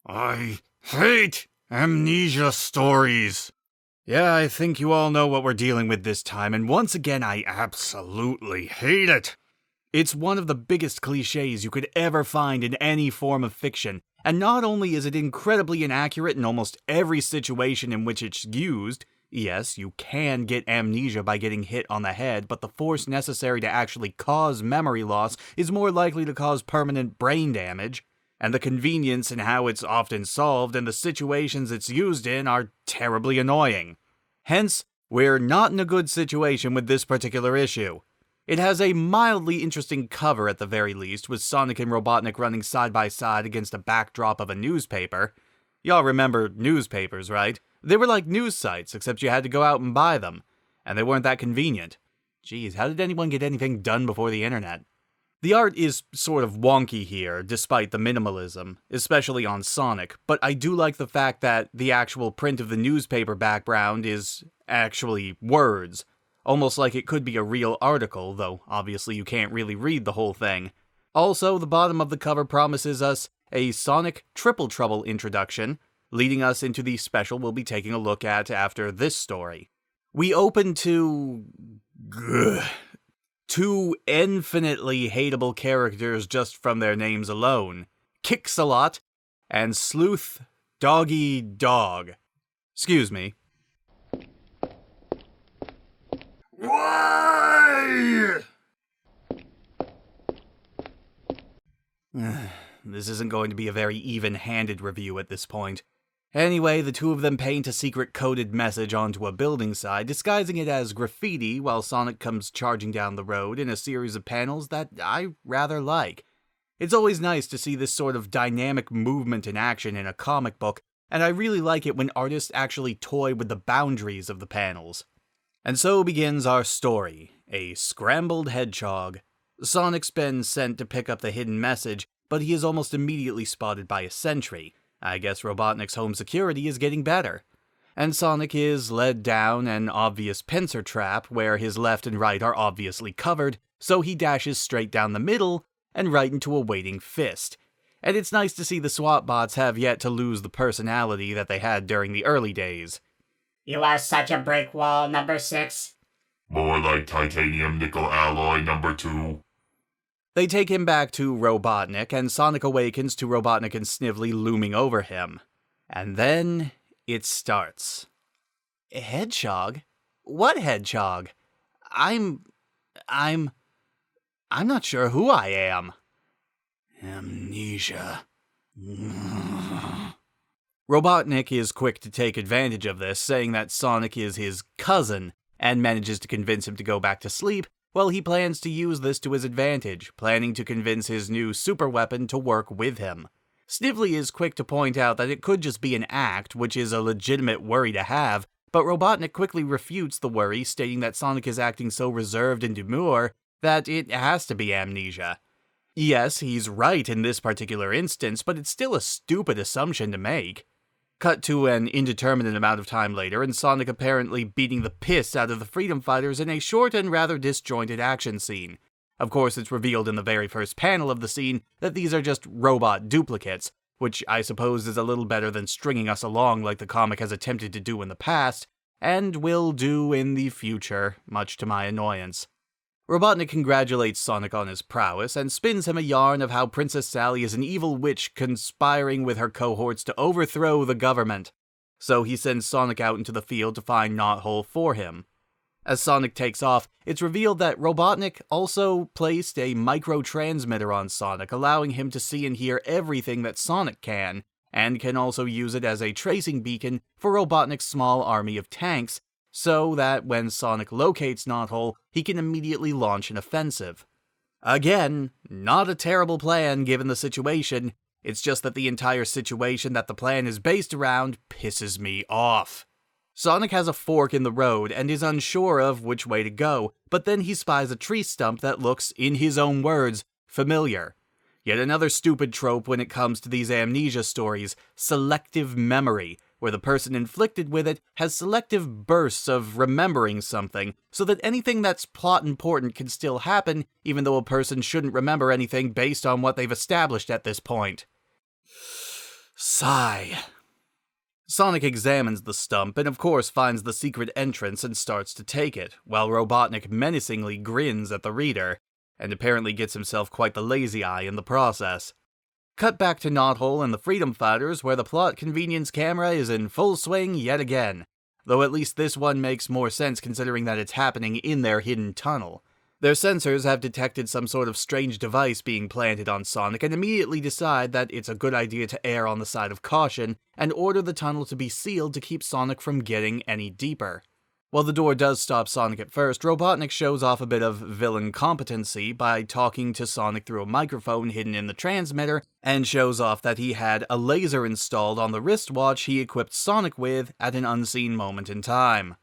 I hate amnesia stories. Yeah, I think you all know what we're dealing with this time, and once again, I absolutely hate it. It's one of the biggest cliches you could ever find in any form of fiction, and not only is it incredibly inaccurate in almost every situation in which it's used. Yes, you can get amnesia by getting hit on the head, but the force necessary to actually cause memory loss is more likely to cause permanent brain damage. And the convenience in how it's often solved and the situations it's used in are terribly annoying. Hence, we're not in a good situation with this particular issue. It has a mildly interesting cover at the very least, with Sonic and Robotnik running side by side against a backdrop of a newspaper. Y'all remember newspapers, right? They were like news sites, except you had to go out and buy them. And they weren't that convenient. Geez, how did anyone get anything done before the internet? The art is sort of wonky here, despite the minimalism, especially on Sonic, but I do like the fact that the actual print of the newspaper background is actually words, almost like it could be a real article, though obviously you can't really read the whole thing. Also, the bottom of the cover promises us a Sonic Triple Trouble introduction, leading us into the special we'll be taking a look at after this story. We open to two infinitely hateable characters just from their names alone. Kix-a-Lot and Sleuth Doggy Dog. Excuse me. Why? This isn't going to be a very even-handed review at this point. Anyway, the two of them paint a secret coded message onto a building side, disguising it as graffiti while Sonic comes charging down the road in a series of panels that I rather like. It's always nice to see this sort of dynamic movement in action in a comic book, and I really like it when artists actually toy with the boundaries of the panels. And so begins our story, a scrambled hedgehog. Sonic's been sent to pick up the hidden message, but he is almost immediately spotted by a sentry. I guess Robotnik's home security is getting better. And Sonic is led down an obvious pincer trap where his left and right are obviously covered, so he dashes straight down the middle and right into a waiting fist. And it's nice to see the SWAT bots have yet to lose the personality that they had during the early days. You are such a brick wall, number 6. More like titanium nickel alloy number 2. They take him back to Robotnik, and Sonic awakens to Robotnik and Snively looming over him. And then it starts. Hedgehog? What hedgehog? I'm not sure who I am. Amnesia. Robotnik is quick to take advantage of this, saying that Sonic is his cousin, and manages to convince him to go back to sleep. Well, he plans to use this to his advantage, planning to convince his new super weapon to work with him. Snively is quick to point out that it could just be an act, which is a legitimate worry to have, but Robotnik quickly refutes the worry, stating that Sonic is acting so reserved and demure that it has to be amnesia. Yes, he's right in this particular instance, but it's still a stupid assumption to make. Cut to an indeterminate amount of time later, and Sonic apparently beating the piss out of the Freedom Fighters in a short and rather disjointed action scene. Of course, it's revealed in the very first panel of the scene that these are just robot duplicates, which I suppose is a little better than stringing us along like the comic has attempted to do in the past, and will do in the future, much to my annoyance. Robotnik congratulates Sonic on his prowess, and spins him a yarn of how Princess Sally is an evil witch conspiring with her cohorts to overthrow the government. So he sends Sonic out into the field to find Knothole for him. As Sonic takes off, it's revealed that Robotnik also placed a micro-transmitter on Sonic, allowing him to see and hear everything that Sonic can, and can also use it as a tracing beacon for Robotnik's small army of tanks, so that when Sonic locates Knothole, he can immediately launch an offensive. Again, not a terrible plan given the situation, it's just that the entire situation that the plan is based around pisses me off. Sonic has a fork in the road and is unsure of which way to go, but then he spies a tree stump that looks, in his own words, familiar. Yet another stupid trope when it comes to these amnesia stories, selective memory, where the person inflicted with it has selective bursts of remembering something, so that anything that's plot important can still happen, even though a person shouldn't remember anything based on what they've established at this point. Sigh. Sonic examines the stump and of course finds the secret entrance and starts to take it, while Robotnik menacingly grins at the reader, and apparently gets himself quite the lazy eye in the process. Cut back to Knothole and the Freedom Fighters, where the plot convenience camera is in full swing yet again, though at least this one makes more sense considering that it's happening in their hidden tunnel. Their sensors have detected some sort of strange device being planted on Sonic and immediately decide that it's a good idea to err on the side of caution and order the tunnel to be sealed to keep Sonic from getting any deeper. While the door does stop Sonic at first, Robotnik shows off a bit of villain competency by talking to Sonic through a microphone hidden in the transmitter, and shows off that he had a laser installed on the wristwatch he equipped Sonic with at an unseen moment in time.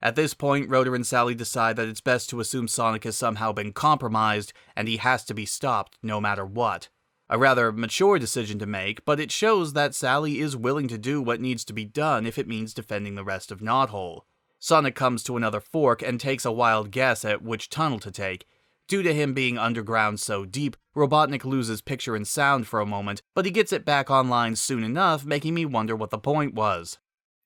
At this point, Rotor and Sally decide that it's best to assume Sonic has somehow been compromised, and he has to be stopped no matter what. A rather mature decision to make, but it shows that Sally is willing to do what needs to be done if it means defending the rest of Knothole. Sonic comes to another fork and takes a wild guess at which tunnel to take. Due to him being underground so deep, Robotnik loses picture and sound for a moment, but he gets it back online soon enough, making me wonder what the point was.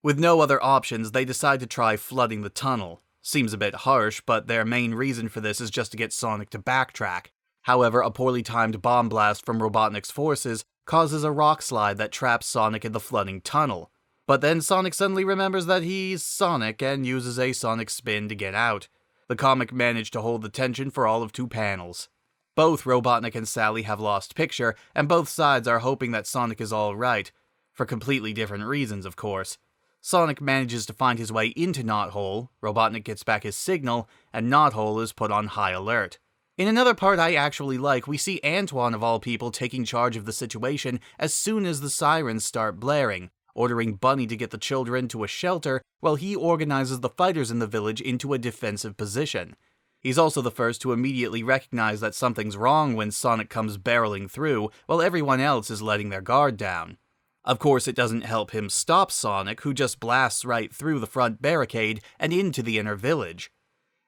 With no other options, they decide to try flooding the tunnel. Seems a bit harsh, but their main reason for this is just to get Sonic to backtrack. However, a poorly timed bomb blast from Robotnik's forces causes a rock slide that traps Sonic in the flooding tunnel. But then Sonic suddenly remembers that he's Sonic and uses a Sonic spin to get out. The comic managed to hold the tension for all of 2 panels. Both Robotnik and Sally have lost picture, and both sides are hoping that Sonic is alright. For completely different reasons, of course. Sonic manages to find his way into Knothole, Robotnik gets back his signal, and Knothole is put on high alert. In another part I actually like, we see Antoine of all people taking charge of the situation as soon as the sirens start blaring, ordering Bunny to get the children to a shelter while he organizes the fighters in the village into a defensive position. He's also the first to immediately recognize that something's wrong when Sonic comes barreling through, while everyone else is letting their guard down. Of course, it doesn't help him stop Sonic, who just blasts right through the front barricade and into the inner village.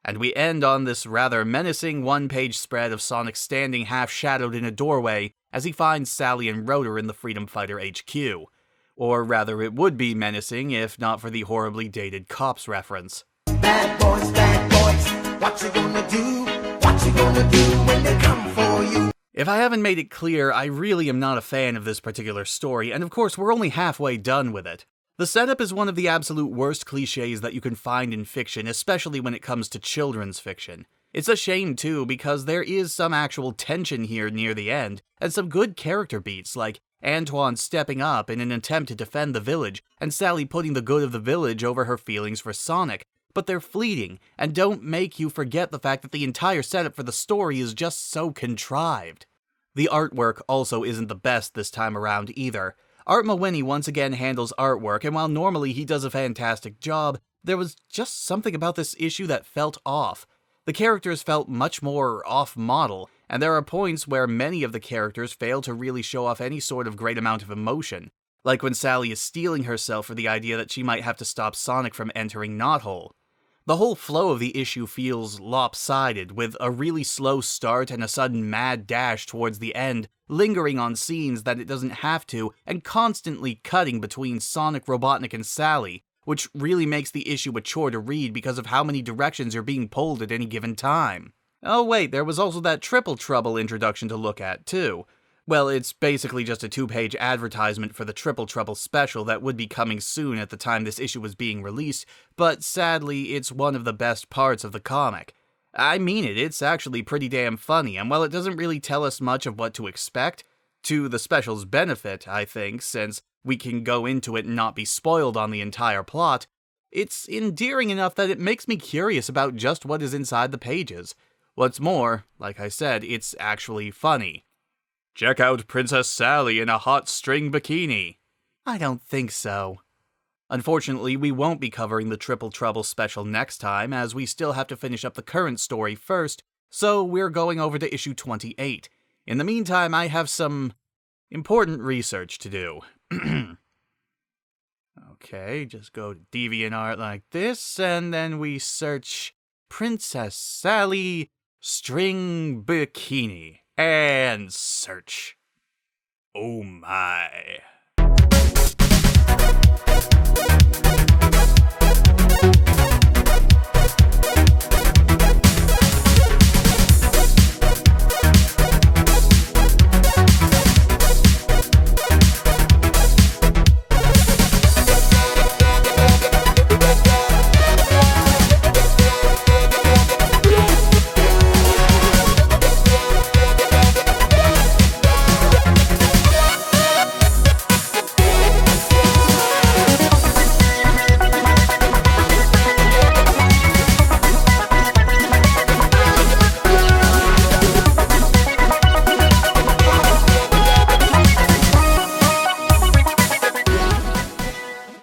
And we end on this rather menacing one-page spread of Sonic standing half-shadowed in a doorway as he finds Sally and Rotor in the Freedom Fighter HQ. Or rather, it would be menacing if not for the horribly dated Cops reference. Bad boys, what you gonna do? What you gonna do when they come for you? If I haven't made it clear, I really am not a fan of this particular story, and of course we're only halfway done with it. The setup is one of the absolute worst cliches that you can find in fiction, especially when it comes to children's fiction. It's a shame too, because there is some actual tension here near the end, and some good character beats, like Antoine stepping up in an attempt to defend the village, and Sally putting the good of the village over her feelings for Sonic. But they're fleeting, and don't make you forget the fact that the entire setup for the story is just so contrived. The artwork also isn't the best this time around either. Art Mawhinney once again handles artwork, and while normally he does a fantastic job, there was just something about this issue that felt off. The characters felt much more off-model, and there are points where many of the characters fail to really show off any sort of great amount of emotion. Like when Sally is steeling herself for the idea that she might have to stop Sonic from entering Knothole. The whole flow of the issue feels lopsided, with a really slow start and a sudden mad dash towards the end, lingering on scenes that it doesn't have to, and constantly cutting between Sonic, Robotnik, and Sally, which really makes the issue a chore to read because of how many directions you're being pulled at any given time. Oh wait, there was also that Triple Trouble introduction to look at, too. Well, it's basically just a 2-page advertisement for the Triple Trouble special that would be coming soon at the time this issue was being released, but sadly, it's one of the best parts of the comic. I mean it, it's actually pretty damn funny, and while it doesn't really tell us much of what to expect, to the special's benefit, I think, since we can go into it and not be spoiled on the entire plot, it's endearing enough that it makes me curious about just what is inside the pages. What's more, like I said, it's actually funny. Check out Princess Sally in a hot string bikini. I don't think so. Unfortunately, we won't be covering the Triple Trouble special next time, as we still have to finish up the current story first, so we're going over to issue 28. In the meantime, I have some important research to do. Okay, just go to DeviantArt like this, and then we search Princess Sally string bikini. And search. Oh my.